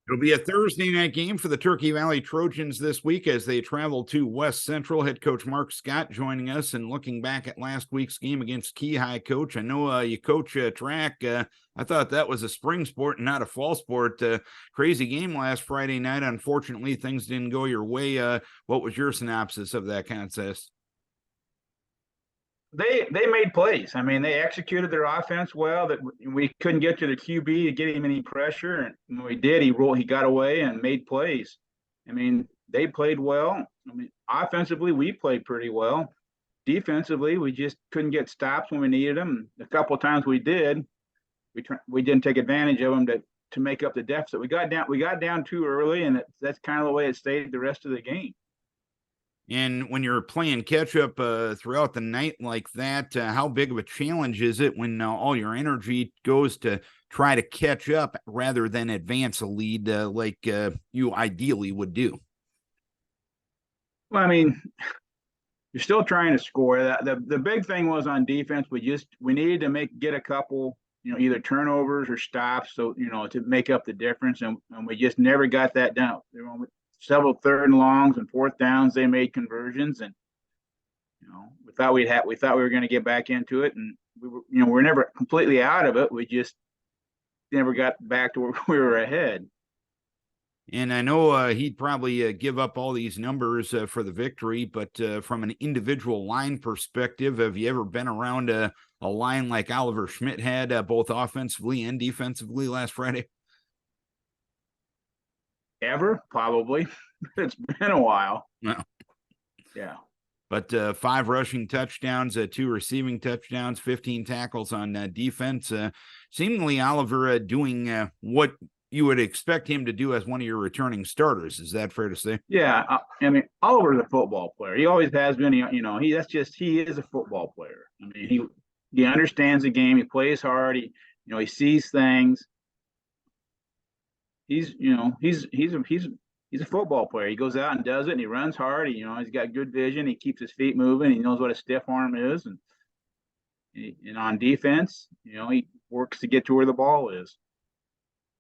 It'll be a Thursday night game for the Turkey Valley Trojans this week as they travel to West Central. Head coach Mark Scott joining us and looking back at last week's game against Key High. Coach, I know you coach track. I thought that was a spring sport and not a fall sport. Crazy game last Friday night. Unfortunately, things didn't go your way. What was your synopsis of that contest? They made plays. I mean, they executed their offense well. That we couldn't get to the QB to get him any pressure, and when we did, he got away and made plays. I mean, they played well. I mean, offensively, we played pretty well. Defensively, we just couldn't get stops when we needed them. A couple of times we did. We didn't take advantage of them to make up the deficit. We got down too early, and that's kind of the way it stayed the rest of the game. And when you're playing catch up throughout the night like that, how big of a challenge is it when all your energy goes to try to catch up rather than advance a lead like you ideally would do? Well, I mean, you're still trying to score. The big thing was on defense. We needed to get a couple, either turnovers or stops, so to make up the difference, and we just never got that done. Several third and longs and fourth downs, they made conversions, and we thought we were going to get back into it, and we're never completely out of it. We just never got back to where we were ahead. And I know he'd probably give up all these numbers for the victory, but from an individual line perspective, have you ever been around a line like Oliver Schmidt had, both offensively and defensively last Friday? Ever? Probably. It's been a while. No. Yeah. But 5 rushing touchdowns, 2 receiving touchdowns, 15 tackles on defense. Seemingly Oliver doing what you would expect him to do as one of your returning starters. Is that fair to say? Yeah. I mean, Oliver's a football player. He always has been. He is a football player. I mean, he understands the game. He plays hard. He sees things. He's a football player. He goes out and does it, and he runs hard. He's got good vision. He keeps his feet moving. He knows what a stiff arm is, and on defense, he works to get to where the ball is.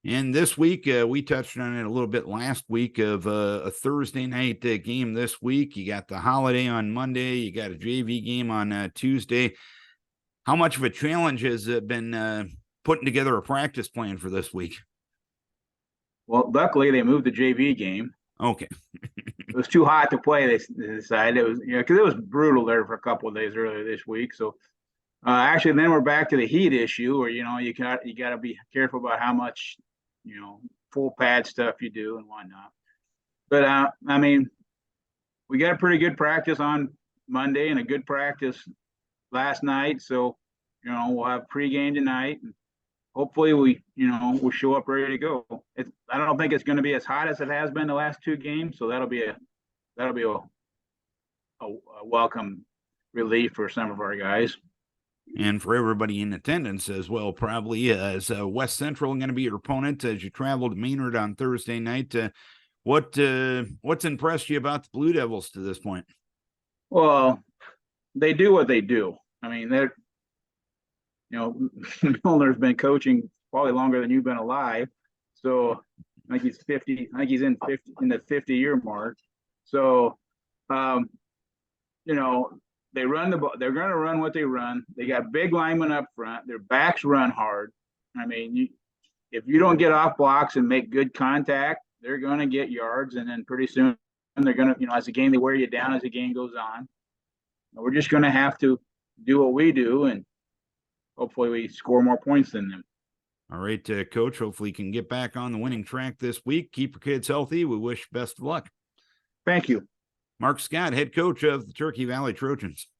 And this week, we touched on it a little bit last week of a Thursday night game this week. You got the holiday on Monday. You got a JV game on Tuesday. How much of a challenge has it been putting together a practice plan for this week? Well, luckily they moved the JV game. Okay. It was too hot to play. They decided it was, because it was brutal there for a couple of days earlier this week. So actually, then we're back to the heat issue, where you got to be careful about how much full pad stuff you do and whatnot. But I mean, we got a pretty good practice on Monday and a good practice last night. So we'll have pregame tonight. And hopefully we'll show up ready to go. I don't think it's going to be as hot as it has been the last 2 games, so that'll be a welcome relief for some of our guys. And for everybody in attendance as well, probably as West Central going to be your opponent as you travel to Maynard on Thursday night. What's impressed you about the Blue Devils to this point? Well, they do what they do. I mean, they're Milner's been coaching probably longer than you've been alive. So I think he's 50. I think he's in the 50-year mark. So, they run the ball. They're going to run what they run. They got big linemen up front. Their backs run hard. I mean, if you don't get off blocks and make good contact, they're going to get yards. And then pretty soon they're going to, as the game, they wear you down as the game goes on. We're just going to have to do what we do, and hopefully we score more points than them. All right, Coach, hopefully you can get back on the winning track this week. Keep your kids healthy. We wish best of luck. Thank you. Mark Scott, head coach of the Turkey Valley Trojans.